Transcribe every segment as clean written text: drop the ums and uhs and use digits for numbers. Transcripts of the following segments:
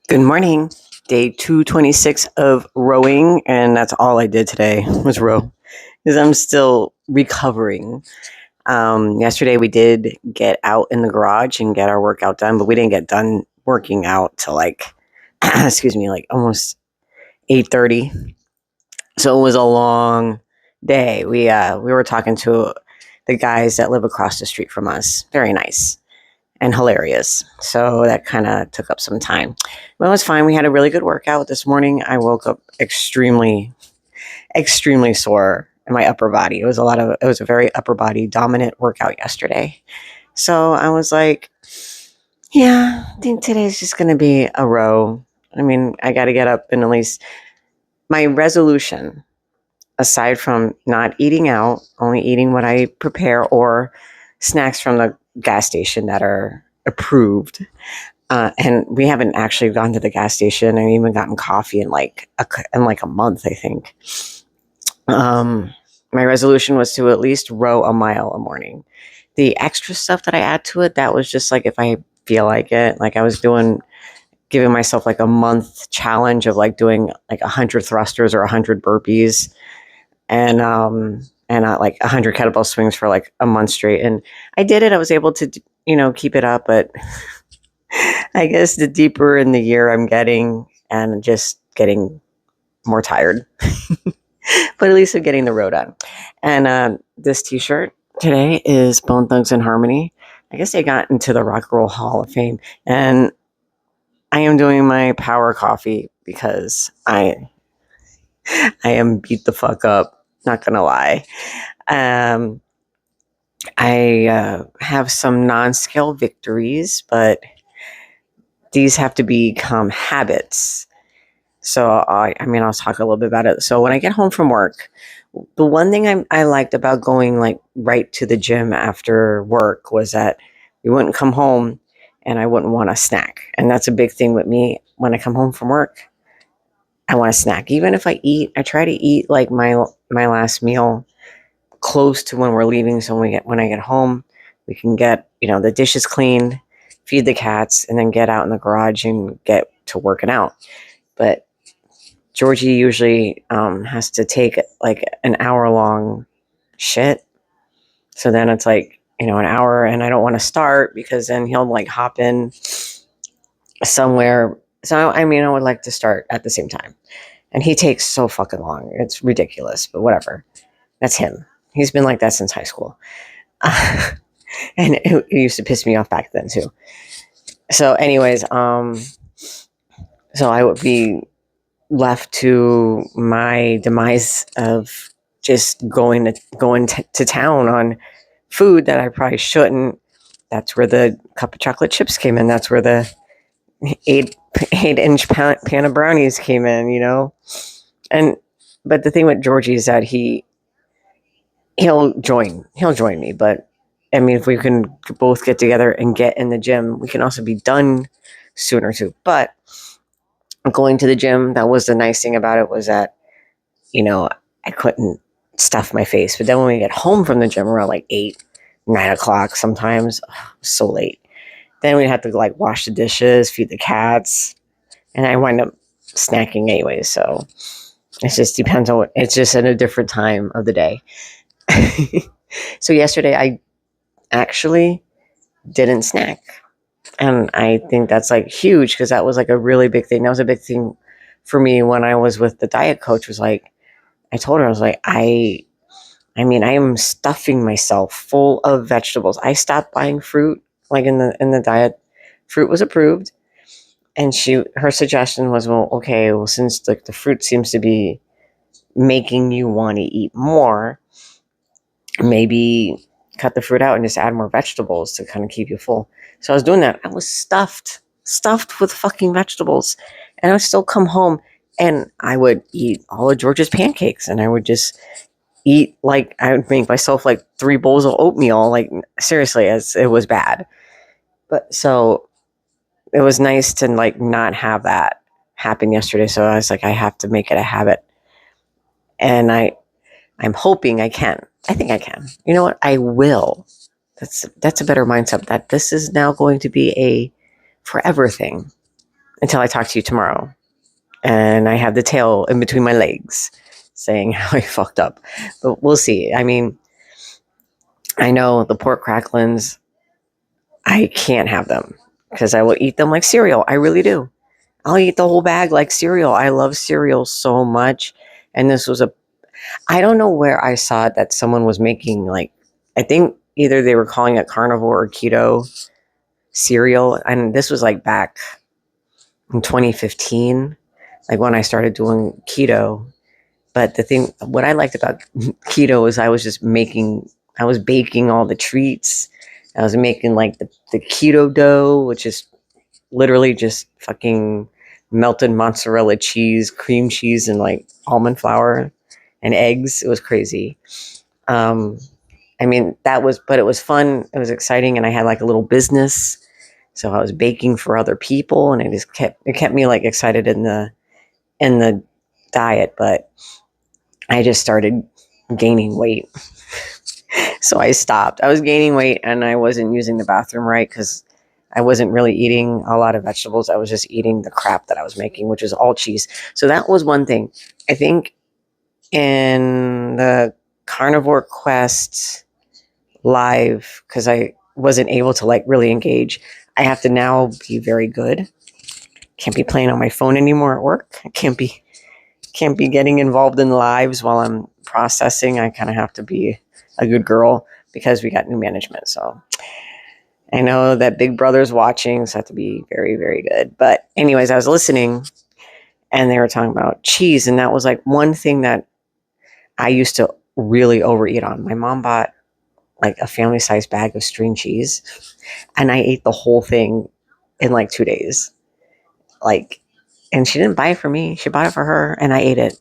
Good morning. Day 226 of rowing, and that's all I did today was row because I'm still recovering. Yesterday we did get out in the garage and get our workout done, but we didn't get done working out till like, excuse me, like almost 8:30. So it was a long day. We were talking to the guys that live across the street from us. Very nice and hilarious. So that kind of took up some time. But it was fine. We had a really good workout this morning. I woke up extremely sore in my upper body. It was a very upper body dominant workout yesterday. So I was like, yeah, I think today's just going to be a row. I mean, I got to get up and at least my resolution, aside from not eating out, only eating what I prepare or snacks from the gas station that are approved. And we haven't actually gone to the gas station and even gotten coffee in like a month, I think. My resolution was to at least row a mile a morning. The extra stuff that I add to it, that was just like if I feel like it. Like I was giving myself like a month challenge of like doing like 100 thrusters or 100 burpees and like 100 kettlebell swings for like a month straight. And I did it. I was able to, keep it up, but I guess the deeper in the year I'm getting and just getting more tired, but at least I'm getting the road done. And this t-shirt today is Bone Thugs and Harmony. I guess they got into the Rock and Roll Hall of Fame, and I am doing my power coffee because I am beat the fuck up. Not gonna lie. I have some non-scale victories, but these have to become habits. So I'll talk a little bit about it. So when I get home from work, the one thing I liked about going like right to the gym after work was that we wouldn't come home and I wouldn't want a snack. And that's a big thing with me. When I come home from work, I want a snack. Even if I try to eat like my last meal close to when we're leaving. So when I get home, we can get, the dishes cleaned, feed the cats, and then get out in the garage and get to working out. But Georgie usually has to take like an hour-long shit. So then it's like, an hour, and I don't want to start because then he'll like hop in somewhere. So, I would like to start at the same time. And he takes so fucking long. It's ridiculous, but whatever. That's him. He's been like that since high school. And it used to piss me off back then too. So anyways, so I would be left to my demise of just going to town on food that I probably shouldn't. That's where the cup of chocolate chips came in. That's where the 8-inch pan of brownies came in, but the thing with Georgie is that he'll join me. But if we can both get together and get in the gym, we can also be done sooner too. But going to the gym, that was the nice thing about it, was that, I couldn't stuff my face. But then when we get home from the gym around like 8, 9 o'clock sometimes, so late, then we'd have to like wash the dishes, feed the cats, and I wind up snacking anyway. So it just depends on it's just at a different time of the day. So yesterday I actually didn't snack. And I think that's like huge because that was like a really big thing. That was a big thing for me when I was with the diet coach. Was like, I told her, I was like, I am stuffing myself full of vegetables. I stopped buying fruit, like in the diet. Fruit was approved. And her suggestion was, well, okay, well, since like the fruit seems to be making you want to eat more, maybe cut the fruit out and just add more vegetables to kind of keep you full. So I was doing that. I was stuffed with fucking vegetables. And I would still come home and I would eat all of George's pancakes, and I would just eat, like, I would make myself like 3 bowls of oatmeal, like, seriously, as it was bad. But so it was nice to like not have that happen yesterday. So I was like, I have to make it a habit. And I'm hoping I can. I think I can. You know what? I will. That's a better mindset, that this is now going to be a forever thing until I talk to you tomorrow. And I have the tail in between my legs saying how I fucked up. But we'll see. I mean, I know the pork cracklins, I can't have them because I will eat them like cereal. I really do. I'll eat the whole bag like cereal. I love cereal so much. And this was I don't know where I saw it, that someone was making, like, I think either they were calling it carnivore or keto cereal. And this was like back in 2015, like when I started doing keto. But what I liked about keto is I was baking all the treats. I was making like the keto dough, which is literally just fucking melted mozzarella cheese, cream cheese, and like almond flour and eggs. It was crazy. I mean, but it was fun. It was exciting. And I had like a little business. So I was baking for other people, and it kept me like excited in the diet. But I just started gaining weight. So I stopped. I was gaining weight and I wasn't using the bathroom right because I wasn't really eating a lot of vegetables. I was just eating the crap that I was making, which is all cheese. So that was one thing. I think in the Carnivore Quest live, because I wasn't able to like really engage, I have to now be very good. Can't be playing on my phone anymore at work. I can't be getting involved in lives while I'm processing. I kind of have to be a good girl because we got new management. So I know that Big Brother's watching, so I have to be very, very good. But anyways, I was listening and they were talking about cheese. And that was like one thing that I used to really overeat on. My mom bought like a family size bag of string cheese and I ate the whole thing in like 2 days. And she didn't buy it for me. She bought it for her and I ate it.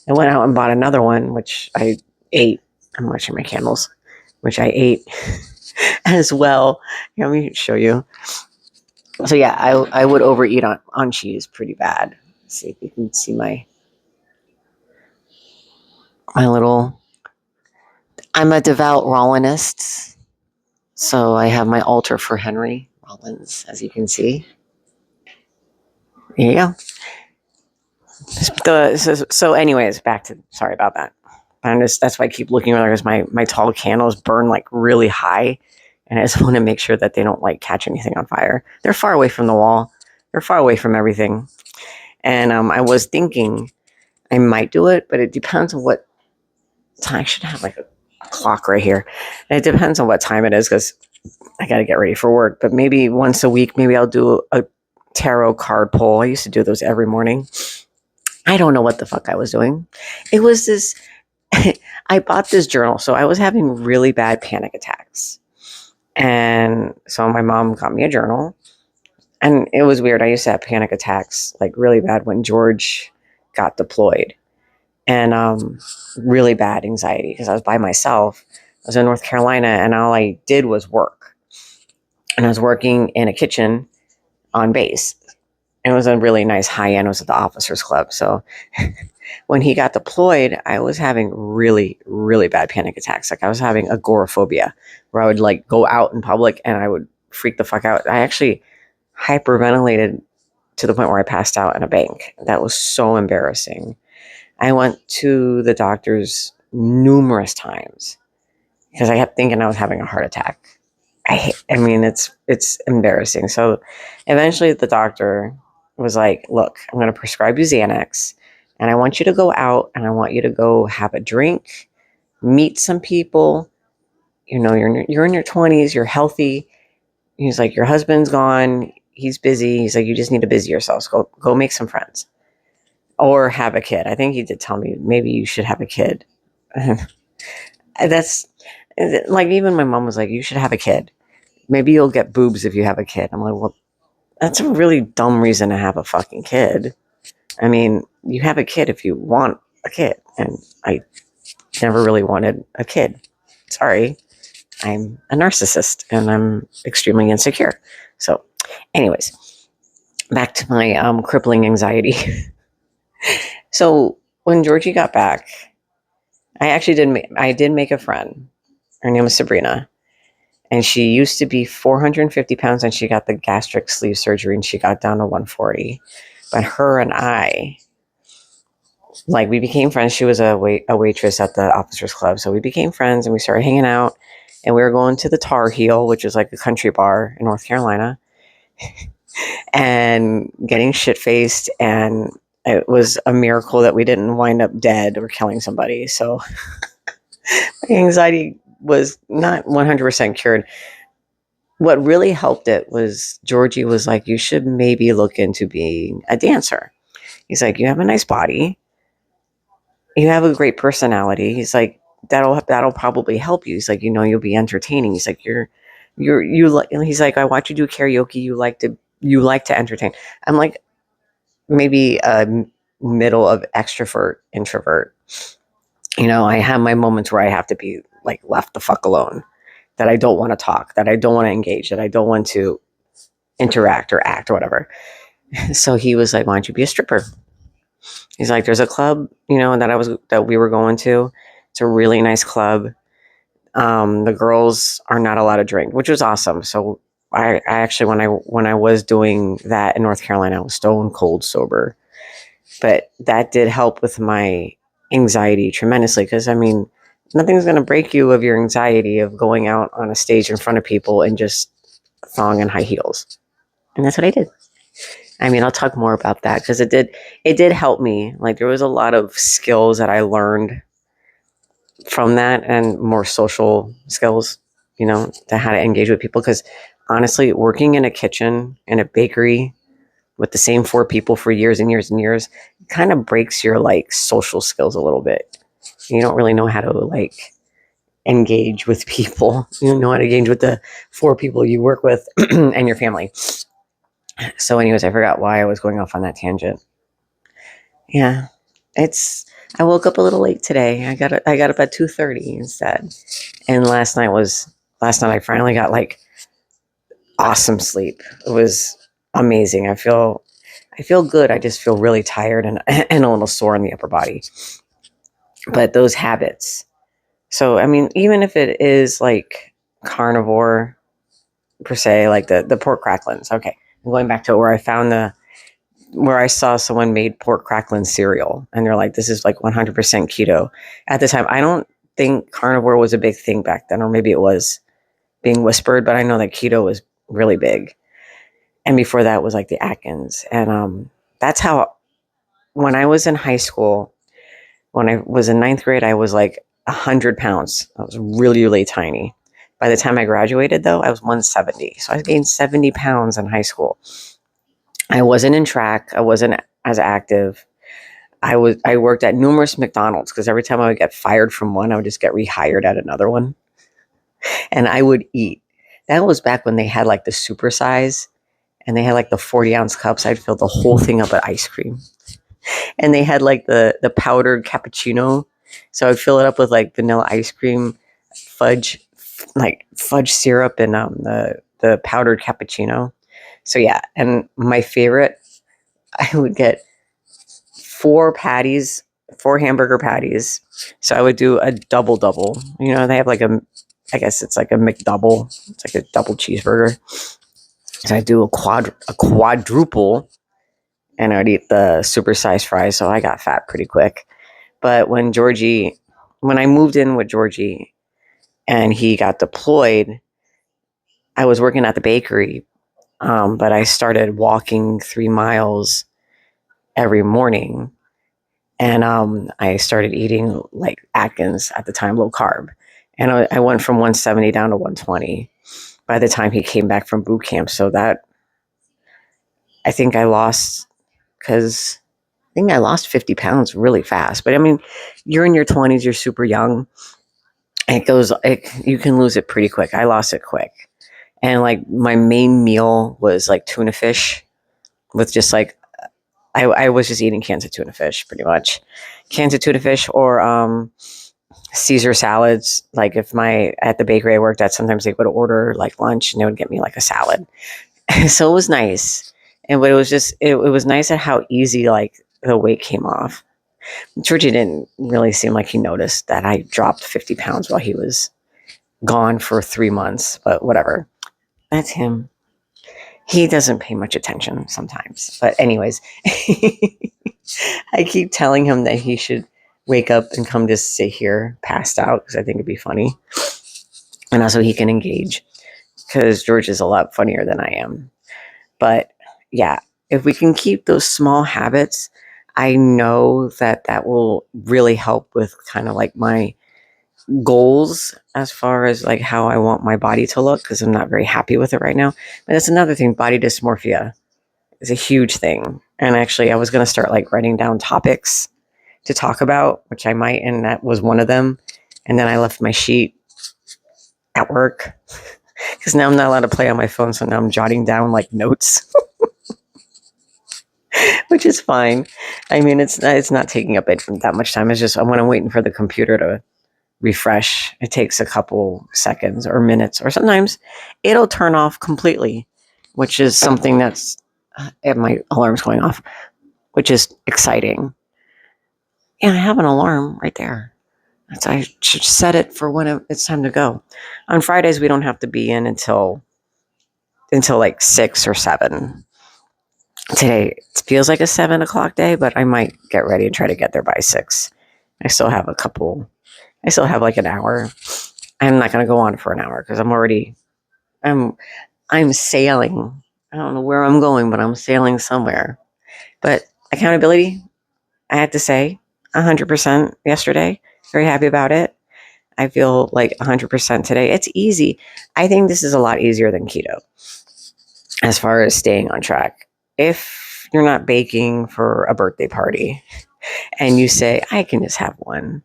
I went out and bought another one, which I ate. I'm watching my candles, which I ate as well. Let me show you. So yeah, I would overeat on cheese pretty bad. Let's see if you can see my little. I'm a devout Rollinist, so I have my altar for Henry Rollins, as you can see. Yeah. So anyways, sorry about that. That's why I keep looking around, because my tall candles burn like really high, and I just want to make sure that they don't like catch anything on fire. They're far away from the wall. They're far away from everything. And I was thinking I might do it, but it depends on what time. I should have like a clock right here. And it depends on what time it is, because I got to get ready for work. But maybe once a week, maybe I'll do a tarot card pull. I used to do those every morning. I don't know what the fuck I was doing. It was this. I bought this journal. So I was having really bad panic attacks. And so my mom got me a journal. And it was weird. I used to have panic attacks like really bad when George got deployed. And really bad anxiety because I was by myself. I was in North Carolina and all I did was work. And I was working in a kitchen on base. It was a really nice high end. It was at the Officers Club. So when he got deployed, I was having really, really bad panic attacks. Like I was having agoraphobia, where I would like go out in public and I would freak the fuck out. I actually hyperventilated to the point where I passed out in a bank. That was so embarrassing. I went to the doctors numerous times because I kept thinking I was having a heart attack. I mean, it's embarrassing. So eventually the doctor was like, look, I'm going to prescribe you Xanax and I want you to go out and I want you to go have a drink, meet some people. You know, you're in your 20s, you're healthy. He's like, your husband's gone. He's busy. He's like, you just need to busy yourself. So go make some friends. or have a kid. I think he did tell me maybe you should have a kid. That's like, even my mom was like, you should have a kid. Maybe you'll get boobs if you have a kid. I'm like, well, that's a really dumb reason to have a fucking kid. I mean, you have a kid if you want a kid. And I never really wanted a kid. Sorry. I'm a narcissist and I'm extremely insecure. So, anyways, back to my crippling anxiety. So, when Georgie got back, I did make a friend. Her name was Sabrina. And she used to be 450 pounds, and she got the gastric sleeve surgery and she got down to 140. But her and I, like, we became friends. She was a waitress at the Officers Club. So we became friends and we started hanging out. And we were going to the Tar Heel, which is like a country bar in North Carolina, and getting shit faced. And it was a miracle that we didn't wind up dead or killing somebody. So my anxiety was not 100% cured. What really helped it was Georgie was like, you should maybe look into being a dancer. He's like, you have a nice body. You have a great personality. He's like, that'll probably help you. He's like, you'll be entertaining. He's like, you like, he's like, I watch you do karaoke. You like to entertain. I'm like, maybe a middle of extrovert, introvert. I have my moments where I have to be like left the fuck alone, that I don't want to talk, that I don't want to engage, that I don't want to interact or act or whatever. So he was like, why don't you be a stripper? He's like, there's a club, that we were going to. It's a really nice club. The girls are not allowed to drink, which was awesome. So I actually, when I was doing that in North Carolina, I was stone cold sober. But that did help with my anxiety tremendously, because I mean, nothing's going to break you of your anxiety of going out on a stage in front of people and just thong and high heels. And that's what I did. I mean, I'll talk more about that because it did help me. Like, there was a lot of skills that I learned from that, and more social skills, to how to engage with people. Because honestly, working in a kitchen, in a bakery with the same 4 people for years and years and years, kind of breaks your like social skills a little bit. You don't really know how to like engage with people. You don't know how to engage with the 4 people you work with and your family. So anyways, I forgot why I was going off on that tangent. Yeah, I woke up a little late today. I got up at 2:30 instead. And last night I finally got like awesome sleep. It was amazing. I feel good. I just feel really tired and a little sore in the upper body. But those habits. So I mean, even if it is like carnivore per se, like the pork cracklings. Okay, I'm going back to where I saw someone made pork crackling cereal, and they're like, this is like 100% keto. At the time, I don't think carnivore was a big thing back then, or maybe it was being whispered, but I know that keto was really big. And before that was like the Atkins. And that's how, when I was in high school, when I was in 9th grade, I was like 100 pounds. I was really, really tiny. By the time I graduated, though, I was 170. So I gained 70 pounds in high school. I wasn't in track. I wasn't as active. I worked at numerous McDonald's, because every time I would get fired from one, I would just get rehired at another one. And I would eat. That was back when they had like the super size, and they had like the 40-ounce cups. I'd fill the whole thing up with ice cream. And they had like the powdered cappuccino. So I'd fill it up with like vanilla ice cream, fudge syrup, and the powdered cappuccino. So yeah, and my favorite, I would get 4 hamburger patties. So I would do a double. They have like I guess it's like a McDouble. It's like a double cheeseburger. So I do a quadruple, and I'd eat the supersized fries. So I got fat pretty quick. But when I moved in with Georgie and he got deployed, I was working at the bakery. But I started walking 3 miles every morning, and I started eating like Atkins at the time, low carb. And I went from 170 down to 120 by the time he came back from boot camp. So that, I think I lost, because think I lost 50 pounds really fast. But I mean, you're in your 20s, you're super young. You can lose it pretty quick. I lost it quick. And like my main meal was like tuna fish with just like, I was just eating cans of tuna fish pretty much. Cans of tuna fish or Caesar salads. Like if at the bakery I worked at, sometimes they would order like lunch and they would get me like a salad. So it was nice. But it was just, it was nice at how easy like the weight came off. Georgie didn't really seem like he noticed that I dropped 50 pounds while he was gone for 3 months, but whatever. That's him. He doesn't pay much attention sometimes. But anyways, I keep telling him that he should wake up and come just sit here passed out because I think it'd be funny. And also he can engage because George is a lot funnier than I am. But yeah, if we can keep those small habits, I know that that will really help with kind of like my goals as far as like how I want my body to look because I'm not very happy with it right now. But that's another thing. Body dysmorphia is a huge thing. And actually, I was going to start like writing down topics to talk about, which I might, and that was one of them. And then I left my sheet at work because now I'm not allowed to play on my phone. So now I'm jotting down like notes, which is fine. I mean, it's not taking up that much time. It's just when I'm waiting for the computer to refresh, it takes a couple seconds or minutes, or sometimes it'll turn off completely, which is something that's my alarm's going off, which is exciting. Yeah, I have an alarm right there. I should set it for when it's time to go. On Fridays, we don't have to be in until like 6 or 7. Today it feels like a 7 o'clock day, but I might get ready and try to get there by 6. I still have like an hour. I'm not going to go on for an hour because I'm sailing. I don't know where I'm going, but I'm sailing somewhere. But accountability, I had to say 100% yesterday. Very happy about it. I feel like 100% today. It's easy. I think this is a lot easier than keto as far as staying on track. If you're not baking for a birthday party and you say, I can just have one.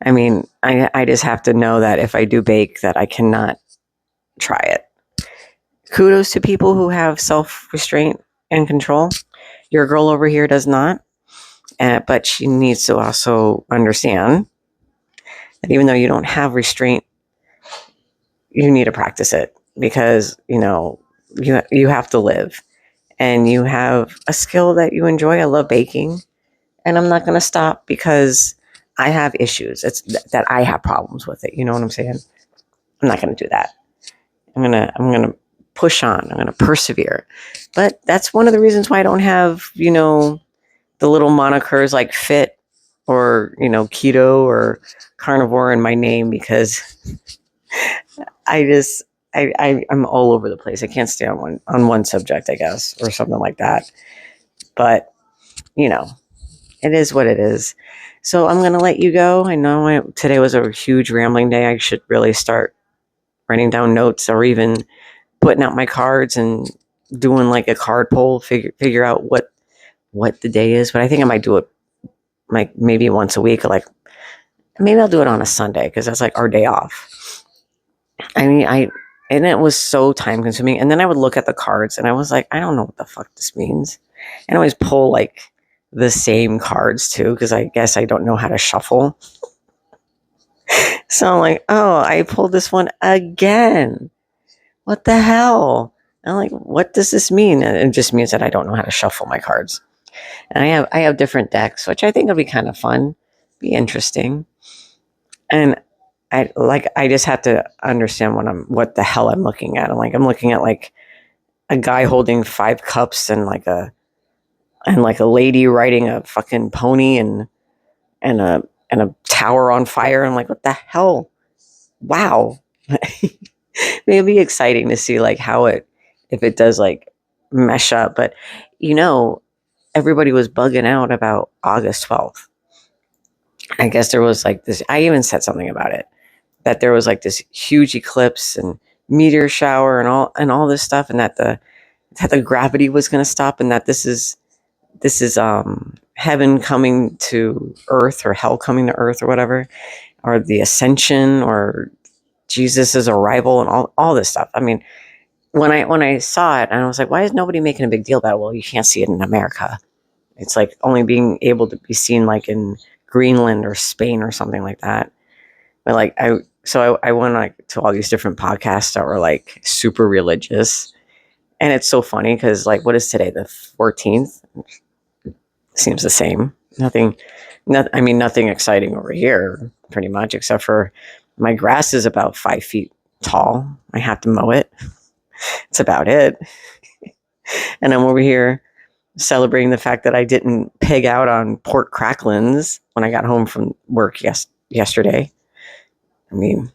I mean, I just have to know that if I do bake that I cannot try it. Kudos to people who have self-restraint and control. Your girl over here does not. But she needs to also understand that even though you don't have restraint, you need to practice it because, you have to live and you have a skill that you enjoy. I love baking and I'm not going to stop because I have issues. It's that I have problems with it. You know what I'm saying? I'm not going to do that. I'm going to push on. I'm going to persevere. But that's one of the reasons why I don't have, the little monikers like fit or, keto or carnivore in my name because I'm all over the place. I can't stay on one subject, I guess, or something like that. But, it is what it is. So I'm going to let you go. I know today was a huge rambling day. I should really start writing down notes or even putting out my cards and doing like a card pull, figure out what the day is. But I think I might do it like maybe once a week. Like maybe I'll do it on a Sunday because that's like our day off. I mean, and it was so time consuming. And then I would look at the cards and I was like, I don't know what the fuck this means. And I always pull like the same cards too because I guess I don't know how to shuffle. So I'm like, oh, I pulled this one again. What the hell? I'm like, what does this mean? And it just means that I don't know how to shuffle my cards. And I have different decks, which I think will be kind of fun, be interesting. And I just have to understand what the hell I'm looking at. I'm looking at like a guy holding 5 cups and like a lady riding a fucking pony and a tower on fire. I'm like, what the hell? Wow. It'll be exciting to see like if it does like mesh up. But everybody was bugging out about August 12th. I guess there was like this, I even said something about it, that there was like this huge eclipse and meteor shower and all this stuff, and that the gravity was going to stop, and that this is this is heaven coming to earth, or hell coming to earth, or whatever, or the ascension, or Jesus's arrival, and all this stuff. I mean, when I saw it, and I was like, why is nobody making a big deal about it? Well, you can't see it in America. It's like only being able to be seen like in Greenland or Spain or something like that. But like I went like to all these different podcasts that were like super religious, and it's so funny because like, what is today, the 14th? Seems the same. I mean, nothing exciting over here, pretty much, except for my grass is about 5 feet tall. I have to mow it. It's about it. And I'm over here celebrating the fact that I didn't pig out on pork cracklins when I got home from work yesterday. I mean,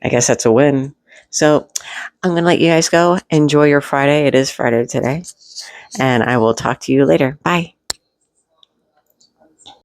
I guess that's a win. So I'm going to let you guys go. Enjoy your Friday. It is Friday today. And I will talk to you later. Bye.